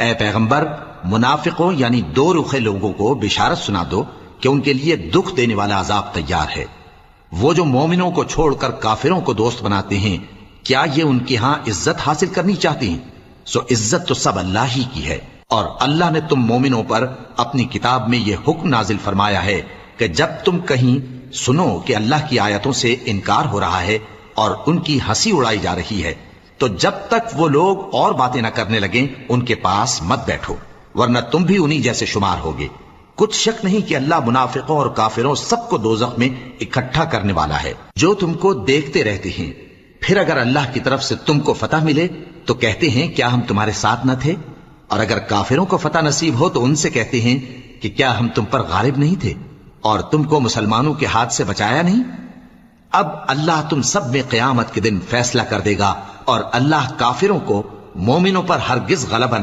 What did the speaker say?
ए पैगंबर, मुनाफिकों यानी दो रुखे लोगों को बिशारत सुना दो कि उनके लिए दुख देने वाला अजाब तैयार है। वो जो मोमिनों को छोड़कर काफिरों को दोस्त बनाते हैं, क्या ये उनके यहां इज्जत हासिल करनी चाहते हैं? सो इज्जत तो सब अल्लाह ही की है। और अल्लाह ने तुम मोमिनों पर अपनी किताब में यह हुक्म नाजिल फरमाया है कि जब तुम कहीं सुनो कि अल्लाह की आयतों से इनकार हो रहा है और उनकी हंसी उड़ाई जा रही है, तो जब तक वो लोग और बातें न करने लगें उनके पास मत बैठो, वरना तुम भी उन्हीं जैसे शुमार होगे। कुछ शक नहीं कि अल्लाह मुनाफिकों और काफिरों सबको दोज़ख में इकट्ठा करने वाला है, जो तुमको देखते रहते हैं। फिर अगर अल्लाह की तरफ से तुमको फतह मिले तो कहते हैं क्या हम तुम्हारे साथ न थे, और अगर काफिरों को फतह नसीब हो तो उनसे कहते हैं कि क्या हम तुम पर गालिब नहीं थे और तुमको मुसलमानों के हाथ से बचाया नहीं। अब अल्लाह तुम सब में क़यामत के दिन फैसला कर देगा और अल्लाह काफिरों को मोमिनों पर हरगिज गलबा